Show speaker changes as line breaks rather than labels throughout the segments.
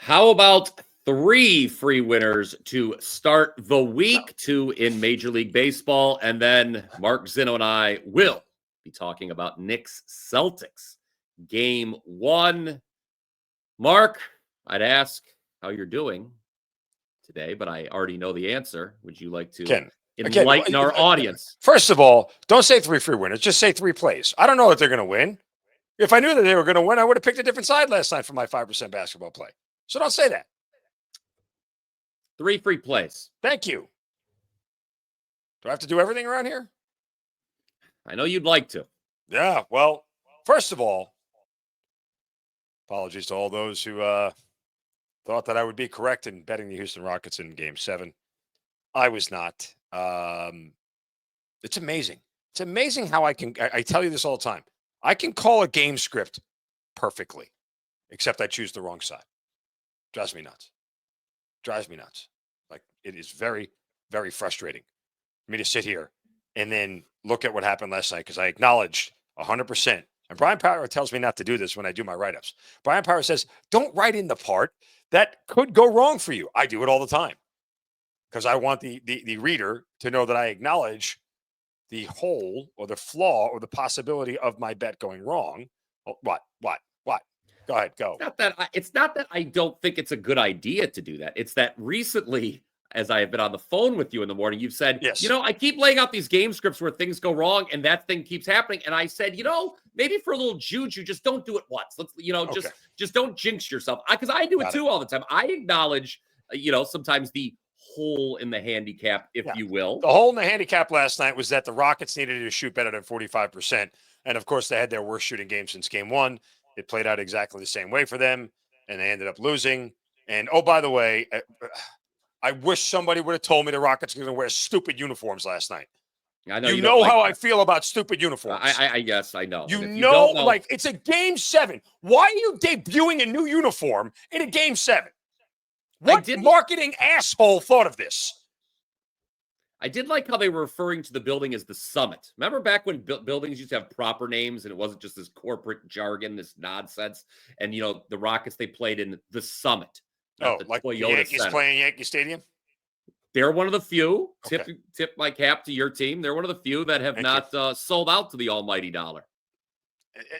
How about 3 free winners to start the week, 2 in Major League Baseball, and then Mark Zinno and I will be talking about Knicks Celtics Game 1. Mark, I'd ask how you're doing today, but I already know the answer. Would you like to enlighten our audience?
First of all, don't say 3 free winners. Just say 3 plays. I don't know if they're going to win. If I knew that they were going to win, I would have picked a different side last night for my 5% basketball play. So don't say that.
3 free plays.
Thank you. Do I have to do everything around here?
I know you'd like to.
Yeah, well, first of all, apologies to all those who thought that I would be correct in betting the Houston Rockets in Game 7. I was not. It's amazing. It's amazing how I tell you this all the time. I can call a game script perfectly, except I choose the wrong side. Drives me nuts. Like, it is very, very frustrating for me to sit here and then look at what happened last night, because I acknowledged 100%. And Brian Power tells me not to do this when I do my write-ups. Brian Power says, don't write in the part that could go wrong for you. I do it all the time because I want the reader to know that I acknowledge the hole or the flaw or the possibility of my bet going wrong. Oh, what? Go ahead, go.
It's not that I don't think it's a good idea to do that. It's that recently, as I have been on the phone with you in the morning, you've said,
yes,
I keep laying out these game scripts where things go wrong and that thing keeps happening. And I said, maybe for a little juju, just don't do it once. Let's,
okay.
just don't jinx yourself. Because I do it too all the time. I acknowledge, sometimes the hole in the handicap, if you will.
The hole in the handicap last night was that the Rockets needed to shoot better than 45%. And of course, they had their worst shooting game since Game 1. It played out exactly the same way for them, and they ended up losing. And, oh, by the way, I wish somebody would have told me the Rockets were going to wear stupid uniforms last night.
I know
you know how I feel about stupid uniforms.
Yes, I know.
You know, like, it's a Game 7. Why are you debuting a new uniform in a Game 7? What marketing asshole thought of this?
I did like how they were referring to the building as the Summit. Remember back when buildings used to have proper names and it wasn't just this corporate jargon, this nonsense? And, the Rockets, they played in the Summit.
Like the Yankees
Center.
Playing Yankee Stadium?
They're one of the few.
Okay.
Tip my cap to your team. They're one of the few that have not sold out to the almighty dollar.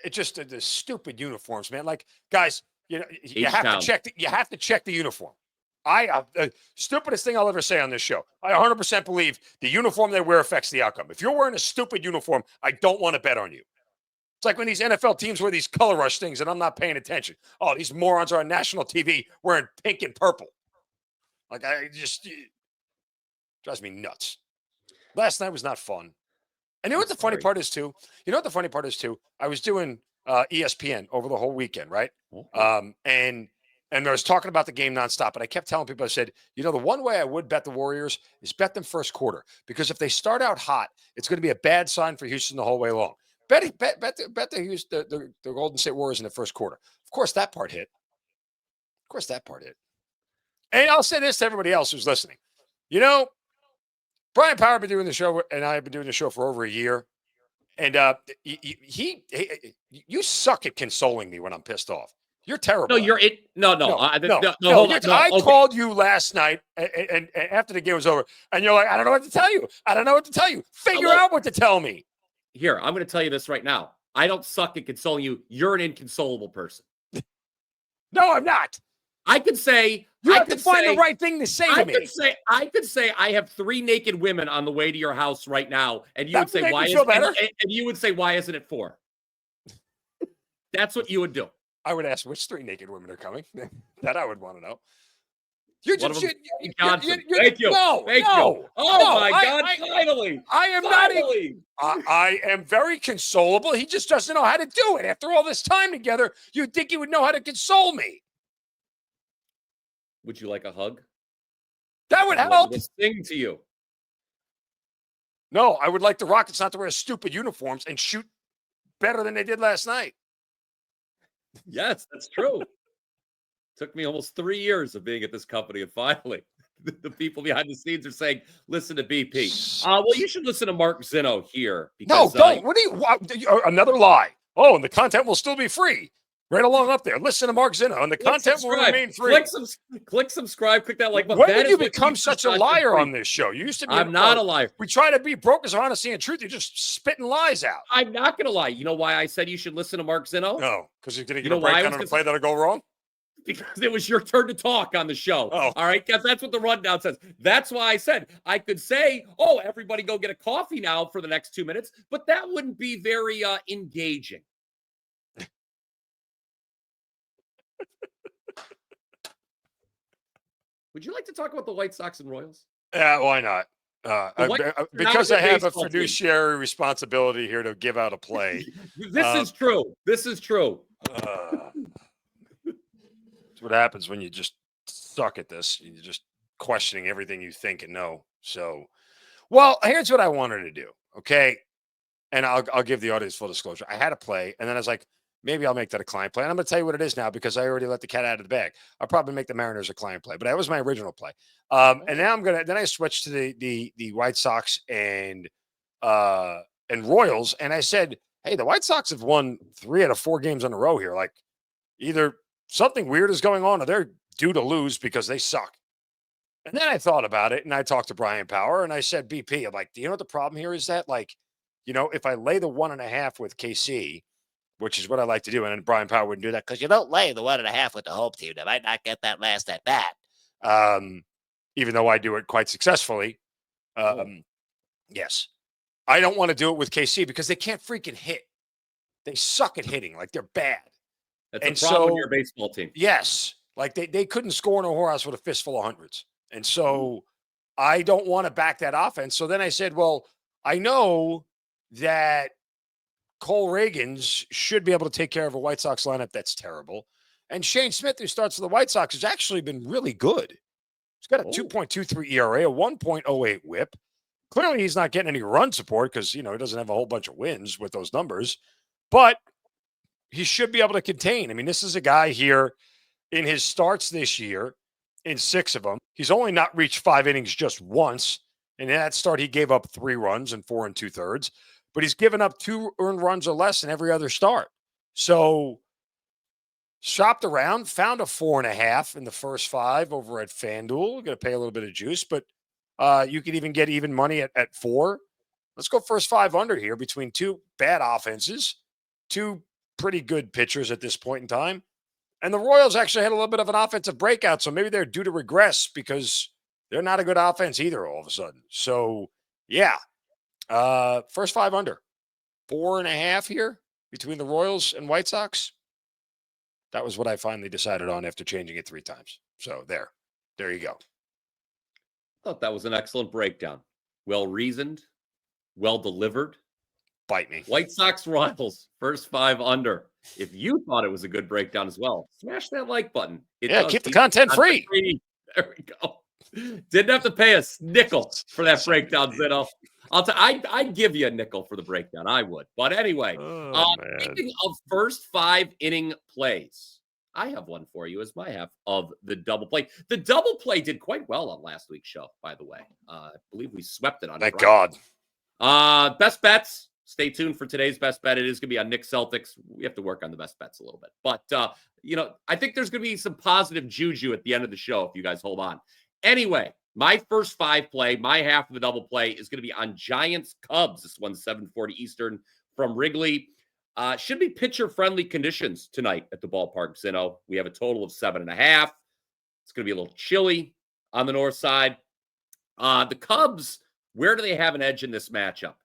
It's just the stupid uniforms, man. Like, guys, you have to check the uniform. The stupidest thing I'll ever say on this show. I 100% believe the uniform they wear affects the outcome. If you're wearing a stupid uniform, I don't want to bet on you. It's like when these NFL teams wear these color rush things and I'm not paying attention. Oh, these morons are on national TV wearing pink and purple. Like, it drives me nuts. Last night was not fun. And you know what the funny part is too? I was doing ESPN over the whole weekend, right? And I was talking about the game nonstop, and I kept telling people, I said, the one way I would bet the Warriors is bet them first quarter, because if they start out hot, it's going to be a bad sign for Houston the whole way long. Bet the Golden State Warriors in the first quarter. Of course, that part hit. And I'll say this to everybody else who's listening. Brian Power been doing the show, and I have been doing the show for over a year. And you suck at consoling me when I'm pissed off. You're terrible.
No, you're it. No.
I called you last night, and after the game was over, and you're like, I don't know what to tell you. Figure out what to tell me.
Here, I'm going to tell you this right now. I don't suck at consoling you. You're an inconsolable person.
No, I'm not.
I could say
you have to find the right thing to say to me.
I could say I have 3 naked women on the way to your house right now, and you would say why isn't it 4? That's what you would do.
I would ask which 3 naked women are coming. That I would want to know. Thank you. No.
Oh my God! Finally,
I am
finally.
I am very consolable. He just doesn't know how to do it. After all this time together, you'd think he would know how to console me.
Would you like a hug?
That would help.
Sing to you.
No, I would like the Rockets not to wear stupid uniforms and shoot better than they did last night.
Yes, that's true. Took me almost 3 years of being at this company, and finally, the people behind the scenes are saying, "Listen to BP." Well, you should listen to Mark Zinno here.
Because, no, don't. What do you? Another lie. Oh, and the content will still be free. Right along up there. Listen to Mark Zinno, and the content will remain free.
Click subscribe. Click that like button.
When did you become such a liar on this show? You used to be.
I'm not a liar.
We try to be brokers of honesty and truth. You're just spitting lies out.
I'm not going to lie. You know why I said you should listen to Mark Zinno?
No, because you're going to get a breakdown on a play that'll go wrong?
Because it was your turn to talk on the show.
Oh.
All right, because that's what the rundown says. That's why I said I could say, oh, everybody go get a coffee now for the next 2 minutes, but that wouldn't be very engaging. Would you like to talk about the White Sox and Royals?
Yeah, why not? Because I have a fiduciary responsibility here to give out a play.
This is true. This is true.
That's what happens when you just suck at this. You're just questioning everything you think and know. So, well, here's what I wanted to do. Okay. And I'll give the audience full disclosure. I had a play, and then I was like, maybe I'll make that a client play. And I'm going to tell you what it is now because I already let the cat out of the bag. I'll probably make the Mariners a client play, but that was my original play. And now then I switched to the White Sox and Royals. And I said, hey, the White Sox have won 3 out of 4 games in a row here. Like either something weird is going on or they're due to lose because they suck. And then I thought about it and I talked to Bryan Power and I said, BP, I'm like, do you know what the problem here is that like, if I lay the 1.5 with KC, which is what I like to do. And then Bryan Power wouldn't do that because you don't lay the 1.5 with the home team. They might not get that last at bat. Even though I do it quite successfully. Yes. I don't want to do it with KC because they can't freaking hit. They suck at hitting. Like they're bad.
That's a problem with your baseball team.
Yes. Like they couldn't score in a whorehouse with a fistful of hundreds. And so I don't want to back that offense. So then I said, well, I know that Cole Reagans should be able to take care of a White Sox lineup that's terrible. And Shane Smith, who starts for the White Sox, has actually been really good. He's got a 2.23 ERA, a 1.08 whip. Clearly, he's not getting any run support because, he doesn't have a whole bunch of wins with those numbers. But he should be able to contain. I mean, this is a guy here in his starts this year, in 6 of them. He's only not reached 5 innings just once. And in that start, he gave up 3 runs and 4 2/3. But he's given up 2 earned runs or less in every other start. So shopped around, found a 4.5 in the first 5 over at FanDuel. Going to pay a little bit of juice, but you could even get even money at 4. Let's go first 5 under here between 2 bad offenses, 2 pretty good pitchers at this point in time. And the Royals actually had a little bit of an offensive breakout, so maybe they're due to regress because they're not a good offense either all of a sudden. So, yeah. First 5 under, 4.5 here between the Royals and White Sox. That was what I finally decided on after changing it 3 times. So there you go.
I thought that was an excellent breakdown. Well reasoned, well delivered.
Bite me.
White Sox Royals, first 5 under. If you thought it was a good breakdown as well, smash that like button.
Keep the content free.
There we go. Didn't have to pay a nickel for that breakdown, Zinno. I'd give you a nickel for the breakdown. I would. But anyway, speaking of first 5 inning plays, I have one for you as my half of the double play. The double play did quite well on last week's show, by the way. I believe we swept it on
Thank
Friday.
God.
Best bets. Stay tuned for today's best bet. It is going to be on Knicks Celtics. We have to work on the best bets a little bit. But, I think there's going to be some positive juju at the end of the show if you guys hold on. Anyway, my first 5 play, my half of the double play is going to be on Giants Cubs. This one's 7:40 Eastern from Wrigley. Should be pitcher-friendly conditions tonight at the ballpark, Zinno. We have a total of 7.5. It's going to be a little chilly on the north side. The Cubs, where do they have an edge in this matchup?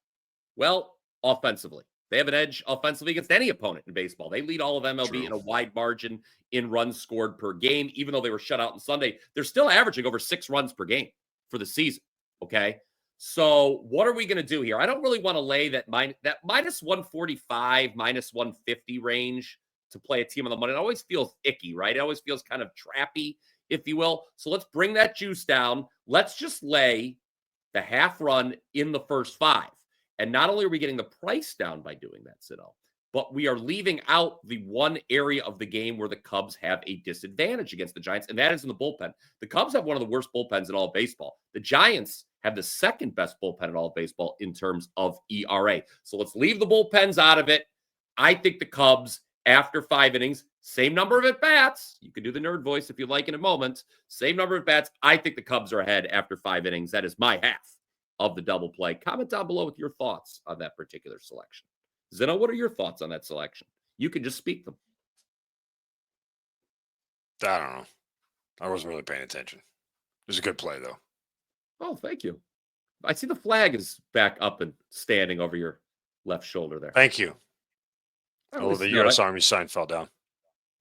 Well, offensively. They have an edge offensively against any opponent in baseball. They lead all of MLB in a wide margin in runs scored per game. Even though they were shut out on Sunday, they're still averaging over 6 runs per game for the season. Okay. So what are we going to do here? I don't really want to lay that minus 145, minus 150 range to play a team on the money. It always feels icky, right? It always feels kind of trappy, if you will. So let's bring that juice down. Let's just lay the half run in the first 5. And not only are we getting the price down by doing that, Zinno, but we are leaving out the one area of the game where the Cubs have a disadvantage against the Giants, and that is in the bullpen. The Cubs have one of the worst bullpens in all of baseball. The Giants have the second best bullpen in all of baseball in terms of ERA. So let's leave the bullpens out of it. I think the Cubs after 5 innings. Same number of at-bats. You can do the nerd voice if you like in a moment. Same number of at-bats. I think the Cubs are ahead after 5 innings. That is my half of the double play. Comment down below with your thoughts on that particular selection. Zinno, what are your thoughts on that selection? You can just speak them.
I don't know. I wasn't really paying attention. It was a good play, though.
Oh, thank you. I see the flag is back up and standing over your left shoulder there.
Thank you. Oh, the U.S. Army sign fell down.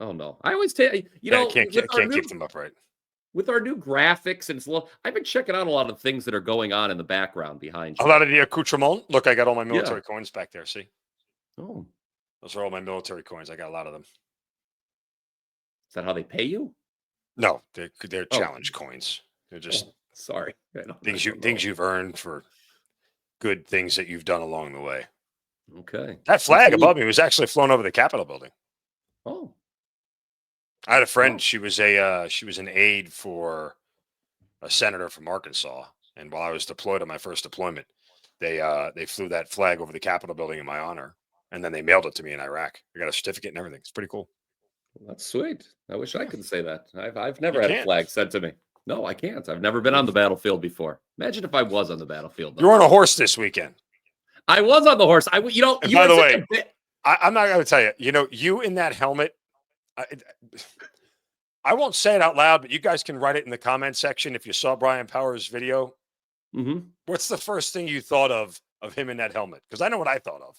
Oh, no. I always tell you, know,
can't keep them upright.
With our new graphics and it's I've been checking out a lot of things that are going on in the background behind you.
A lot of the accoutrement. Look, I got all my military coins back there. See?
Oh.
Those are all my military coins. I got a lot of them.
Is that how they pay you?
No, they're challenge coins. They're just
sorry.
Things you've earned for good things that you've done along the way.
Okay.
That flag above me was actually flown over the Capitol building.
Oh.
I had a friend. She was an aide for a senator from Arkansas, and while I was deployed on my first deployment, they flew that flag over the Capitol building in my honor, and then they mailed it to me in Iraq. I got a certificate and everything. It's pretty cool.
Well, that's sweet. I wish I could say that. I've never had a flag sent to me. No, I can't. I've never been on the battlefield before. Imagine if I was on the battlefield.
You're on a horse this weekend. I
was on the horse. And
by the way, I'm not going to tell you. You in that helmet. I won't say it out loud, but you guys can write it in the comment section if you saw Bryan Power's video.
Mm-hmm.
What's the first thing you thought of him in that helmet? Because I know what I thought of.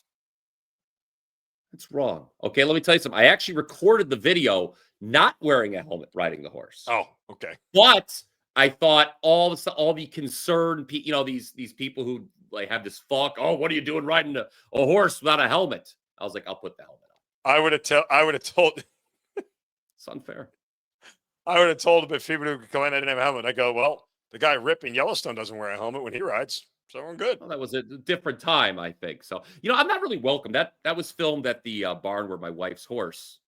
It's wrong. Okay, let me tell you something. I actually recorded the video not wearing a helmet riding the horse.
Oh, okay.
But I thought all the concerned, these people who have this fuck. Oh, what are you doing riding a horse without a helmet? I was like, I'll put the helmet on.
I would have told.
It's unfair.
I would have told him if people who could come in, I didn't have a helmet. I go, well, the guy Rip in Yellowstone doesn't wear a helmet when he rides, so we're good.
Well, that was a different time, I think. So, I'm not really welcome. That was filmed at the barn where my wife's horse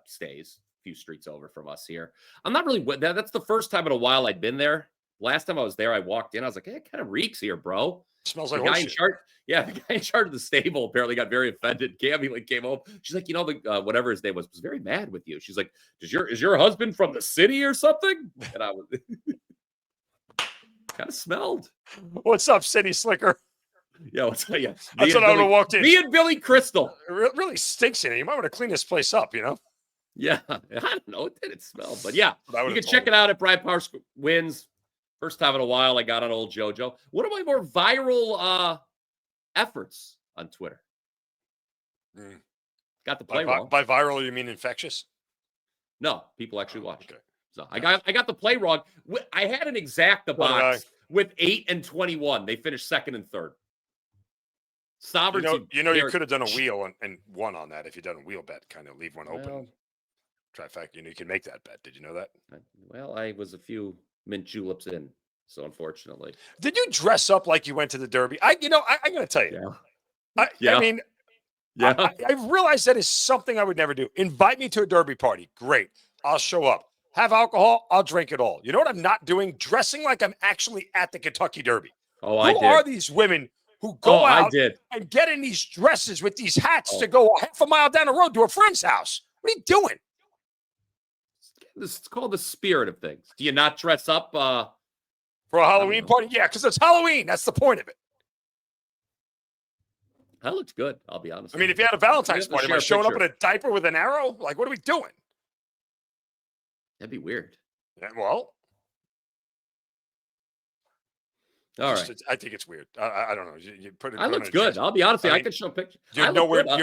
stays, a few streets over from us here. I'm not really. That's the first time in a while I'd been there. Last time I was there, I walked in. I was like, hey, it kind of reeks here, bro.
Smells like
the guy in charge. Yeah, the guy in charge of the stable apparently got very offended. Cammy came home. She's like, whatever his name was very mad with you. She's like, is your husband from the city or something? And I was kind of smelled.
What's up, City Slicker?
Yeah,
that's what I would have walked in.
Me and Billy Crystal.
It really stinks in here. You might want to clean this place up,
Yeah, I don't know. It didn't smell, but yeah, you can check it out at Bryan Power Wins. First time in a while, I got on old JoJo. One of my more viral efforts on Twitter. Got the play wrong.
By viral, you mean infectious?
No, people actually watched. Okay. So I got the play wrong. I had an exacta box with 8 and 21. They finished second and third. Sovereignty.
You could have done a wheel and won on that if you'd done a wheel bet, kind of leave one open. Trifecta. You can make that bet. Did you know that?
Well, I was a few mint juleps in, so unfortunately.
Did you dress up like you went to the Derby? I'm going to tell you.
Yeah.
I mean, I realized that is something I would never do. Invite me to a Derby party. Great. I'll show up. Have alcohol. I'll drink it all. You know what I'm not doing? Dressing like I'm actually at the Kentucky Derby.
Oh, I did.
Who are these women who go out
and
get in these dresses with these hats to go half a mile down the road to a friend's house? What are you doing?
This is called the spirit of things. Do you not dress up
for a Halloween party? Yeah, because it's Halloween. That's the point of it.
That looks good. I'll be honest.
I mean, if you had a Valentine's party, am I showing up in a diaper with an arrow? Like, what are we doing?
That'd be weird.
Yeah, well,
all right.
I think it's weird. I don't know. You put it.
I look good. I'll be honest. I can show pictures.
You're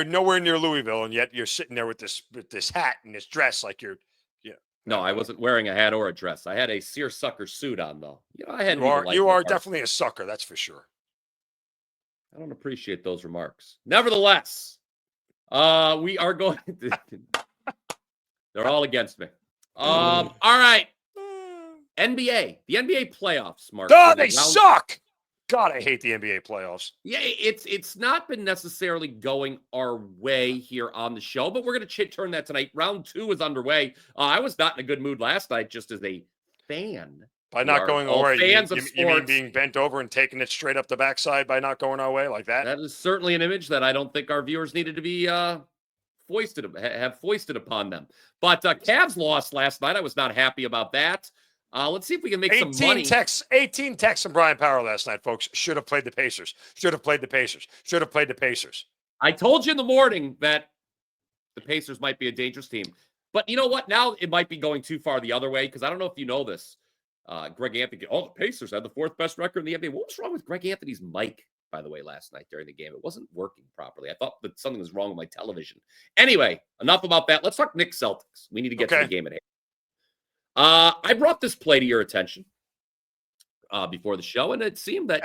nowhere near Louisville, and yet you're sitting there with this hat and this dress, like you're. Yeah.
No, I wasn't wearing a hat or a dress. I had a seersucker suit on, though. I had.
You are definitely a sucker. That's for sure.
I don't appreciate those remarks. Nevertheless, we are going. They're all against me. All right. NBA. The NBA playoffs, Mark.
Oh, they suck. God, I hate the NBA playoffs.
Yeah, it's not been necessarily going our way here on the show, but we're going to turn that tonight. Round 2 is underway. I was not in a good mood last night, just as a fan.
By not going our way,
fans
you mean being bent over and taking it straight up the backside by not going our way like that?
That is certainly an image that I don't think our viewers needed to be foisted upon them. But Cavs lost last night. I was not happy about that. Let's see if we can make some money.
18 texts from Brian Power last night, folks. Should have played the Pacers. Should have played the Pacers. Should have played the Pacers.
I told you in the morning that the Pacers might be a dangerous team. But you know what? Now it might be going too far the other way, because I don't know if you know this. Greg Anthony, the Pacers had the 4th best record in the NBA. What was wrong with Greg Anthony's mic, by the way, last night during the game? It wasn't working properly. I thought that something was wrong with my television. Anyway, enough about that. Let's talk Knicks Celtics. We need to get to the game at hand. I brought this play to your attention before the show, and it seemed that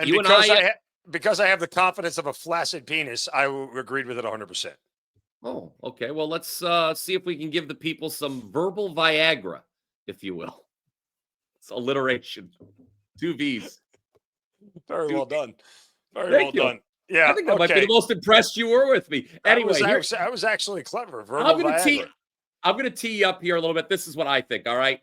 because I have the confidence of a flaccid penis, I agreed with it 100%.
Oh, okay. Well, let's see if we can give the people some verbal Viagra, if you will. It's alliteration. 2 V's.
Very well done. Very well done. Yeah,
I think that might be the most impressed you were with me. Anyway,
I was actually clever. Verbal Viagra.
I'm going to tee you up here a little bit. This is what I think, all right?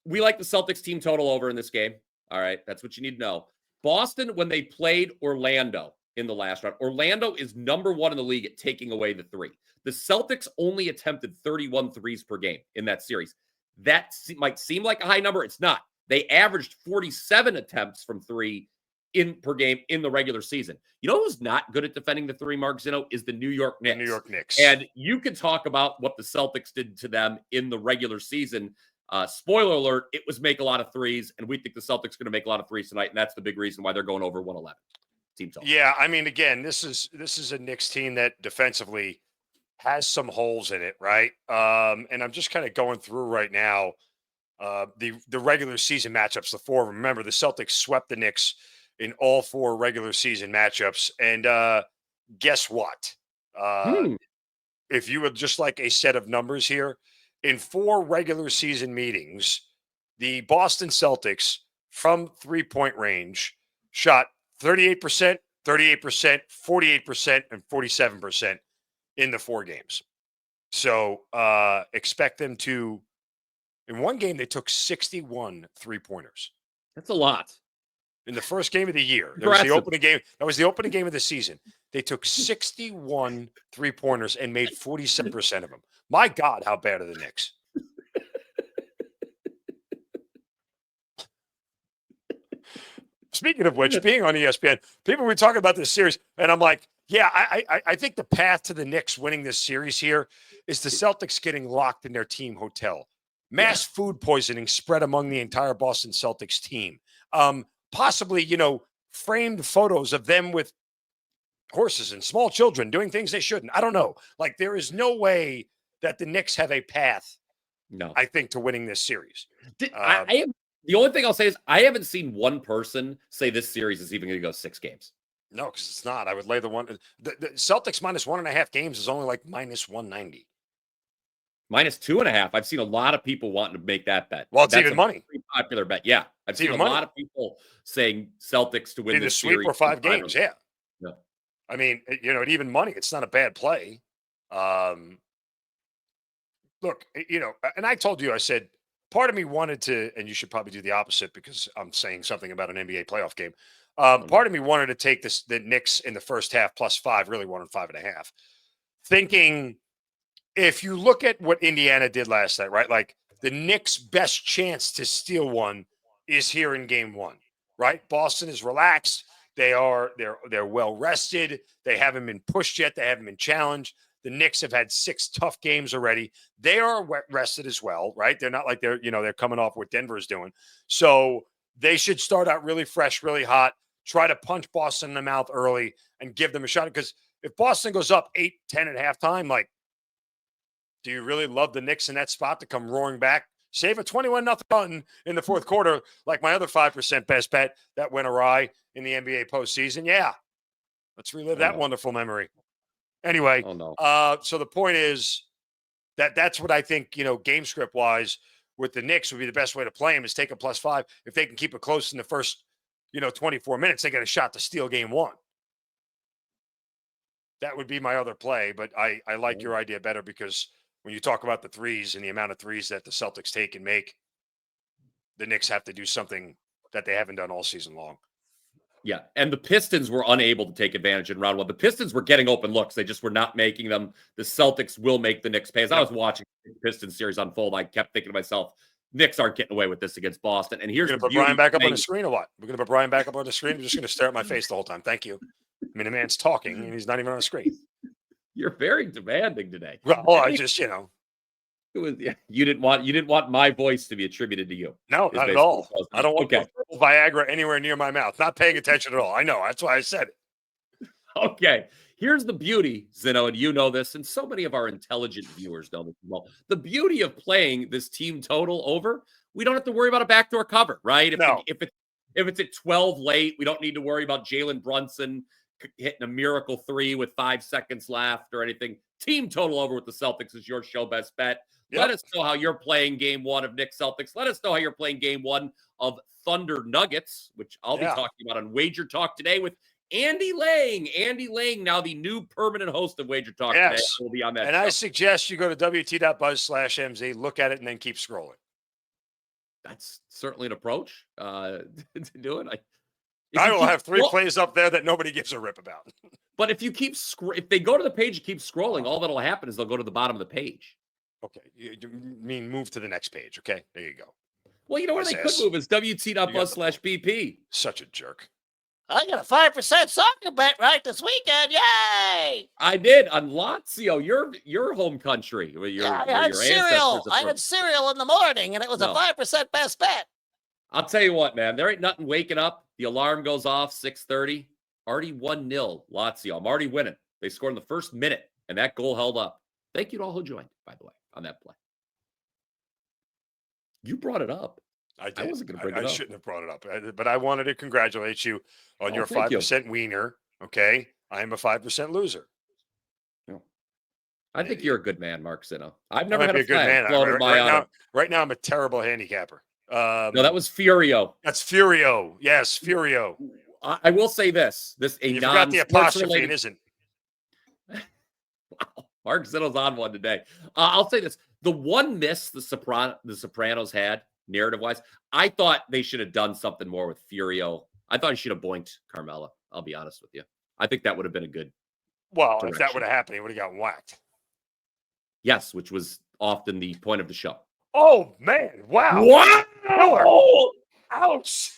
We like the Celtics team total over in this game. All right, that's what you need to know. Boston, when they played Orlando in the last round, Orlando is number 1 in the league at taking away the 3. The Celtics only attempted 31 threes per game in that series. That might seem like a high number. It's not. They averaged 47 attempts from 3 per game in the regular season. You know who's not good at defending the 3, Mark Zinno, is the New York Knicks.
New York Knicks.
And you can talk about what the Celtics did to them in the regular season. Spoiler alert, it was make a lot of threes, and we think the Celtics are going to make a lot of threes tonight, and that's the big reason why they're going over 111. Team total.
Yeah, I mean, again, this is a Knicks team that defensively has some holes in it, right? And I'm just kind of going through right now the regular season matchups, the 4 of them. Remember, the Celtics swept the Knicks in all 4 regular season matchups, and guess what? If you would just like a set of numbers here, in 4 regular season meetings, the Boston Celtics from 3-point range shot 38%, 38%, 48%, and 47% in the 4 games. So expect them to, in one game, they took 61 3-pointers.
That's a lot.
In the first game of the year. That was the opening game. That was the opening game of the season. They took 61 3-pointers and made 47% of them. My God, how bad are the Knicks? Speaking of which, being on ESPN, people were talking about this series, and I'm like, yeah, I think the path to the Knicks winning this series here is the Celtics getting locked in their team hotel. Mass food poisoning spread among the entire Boston Celtics team. Possibly, framed photos of them with horses and small children doing things they shouldn't. I don't know. Like, there is no way that the Knicks have a path, I think, to winning this series.
The only thing I'll say is I haven't seen one person say this series is even going to go 6 games.
No, because it's not. I would lay the Celtics minus 1.5 games is only like minus 190.
Minus 2.5. I've seen a lot of people wanting to make that bet.
Well, it's even money.
Pretty popular bet. Yeah. I've seen a lot of people saying Celtics to win this
sweep
series.
Or 5 games. Yeah.
Yeah.
I mean, at even money, it's not a bad play. Look, and I told you, I said, part of me wanted to, and you should probably do the opposite because I'm saying something about an NBA playoff game. Part of me wanted to take the Knicks in the first half plus 5, really wanted 5.5. Thinking, if you look at what Indiana did last night, right? Like, the Knicks' best chance to steal one is here in game 1, right? Boston is relaxed. They're well rested. They haven't been pushed yet. They haven't been challenged. The Knicks have had 6 tough games already. They are rested as well, right? They're not like they're coming off what Denver's doing. So they should start out really fresh, really hot, try to punch Boston in the mouth early and give them a shot. Because if Boston goes up 8-10 at halftime, like, do you really love the Knicks in that spot to come roaring back? Save a 21-0 run in the fourth quarter, like my other 5% best bet that went awry in the NBA postseason. Yeah, let's relive that wonderful memory. Anyway, so the point is that's what I think, game script wise with the Knicks would be the best way to play them is take a plus 5. If they can keep it close in the first, 24 minutes, they get a shot to steal game 1. That would be my other play, but I like your idea better because when you talk about the threes and the amount of threes that the Celtics take and make, the Knicks have to do something that they haven't done all season long.
Yeah, and the Pistons were unable to take advantage in round one. The Pistons were getting open looks. They just were not making them. The Celtics will make the Knicks pay. As I was watching the Pistons series unfold, I kept thinking to myself, Knicks aren't getting away with this against Boston. And here's
We're going to put Bryan back up on the screen or what? We're going to put Bryan back up on the screen? I'm just going to stare at my face the whole time. Thank you. I mean, the man's talking, and he's not even on the screen.
You're very demanding today.
Well, I just, It
was, you didn't want my voice to be attributed to you.
No, not at all. I don't want Viagra anywhere near my mouth. Not paying attention at all. I know. That's why I said it.
Okay. Here's the beauty, Zinno, and you know this, and so many of our intelligent viewers know this as well. The beauty of playing this team total over, we don't have to worry about a backdoor cover, right? If it's at 12 late, we don't need to worry about Jalen Brunson hitting a miracle 3 with 5 seconds left or anything. Team total over with the Celtics is your show best bet. Yep. Let us know how you're playing game 1 of Knicks Celtics. Let us know how you're playing game 1 of Thunder Nuggets, which I'll be talking about on WagerTalk today with Andy Lang. Andy Lang, now the new permanent host of WagerTalk today, will be on that show.
I suggest you go to wt.buzz/MZ, look at it, and then keep scrolling.
That's certainly an approach to do it.
I will have 3 plays up there that nobody gives a rip about.
But if you keep if they go to the page and keep scrolling, all that'll happen is they'll go to the bottom of the page.
Okay, you mean move to the next page? Okay, there you go.
Well, you know where they could move is wt.buzz/BP.
Such a jerk.
I got a 5% soccer bet right this weekend. Yay!
I did on Lazio, your home country.
I had cereal. I had cereal in the morning, and it was a 5% best bet.
I'll tell you what, man. There ain't nothing waking up. The alarm goes off 6:30. Already 1-0 Lazio. I'm already winning. They scored in the first minute, and that goal held up. Thank you to all who joined, by the way, on that play. You brought it up.
I did.
I wasn't going to bring it up.
I shouldn't have brought it up, but I wanted to congratulate you on your 5% wiener. Okay, I am a 5% loser.
I think you're a good man, Mark Zinno. I've never had a
good man. Right now, I'm a terrible handicapper.
No, that was Furio.
That's Furio. Yes, Furio.
I will say this.
You forgot the apostrophe. It isn't.
Wow. Mark Zinno's on one today. I'll say this. The one miss the Sopranos had, narrative-wise, I thought they should have done something more with Furio. I thought he should have boinked Carmella. I'll be honest with you. I think that would have been a good direction.
If that would have happened, he would have gotten whacked.
Yes, which was often the point of the show.
Oh, man. Wow.
Wow.
Ouch.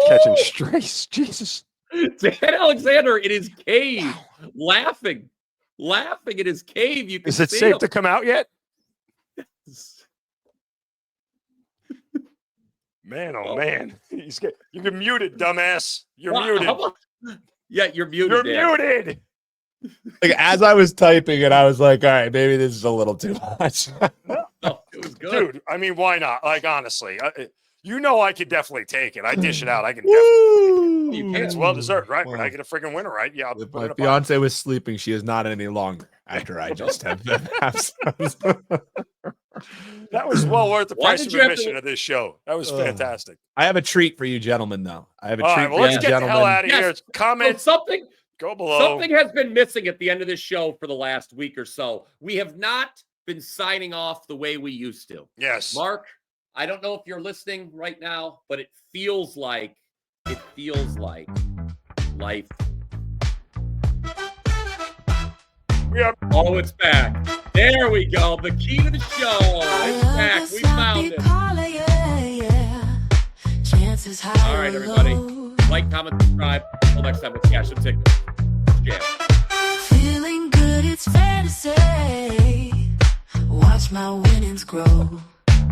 Catching strays. Jesus.
Dan Alexander in his cave, laughing in his cave. You can
Is it safe to come out yet? Man, man. You're muted, dumbass. You're muted.
Yeah, you're muted.
You're muted.
Like, as I was typing it, I was like, all right, maybe this is a little too much.
No, it was good.
Dude, I mean, why not? Like, honestly, I could definitely take it. I dish it out. I can definitely. It's well deserved, right? When I get a freaking winner, right? Yeah.
My fiance was sleeping. She is not any longer after I just had that.
That was well worth the price of admission of this show. That was fantastic.
I have a treat for you, gentlemen, though. I have a treat for
let's
you,
get
gentlemen.
the hell out of here. Comment.
Something.
Go below.
Something has been missing at the end of this show for the last week or so. We have not been signing off the way we used to.
Yes.
Mark, I don't know if you're listening right now, but it feels like life. Oh, it's back. There we go. The key to the show. It's back. We found it. All right, everybody. Like, comment, subscribe. Until next time, we'll cash some tickets. Jam.
Feeling good, it's fair to say. Watch my winnings grow.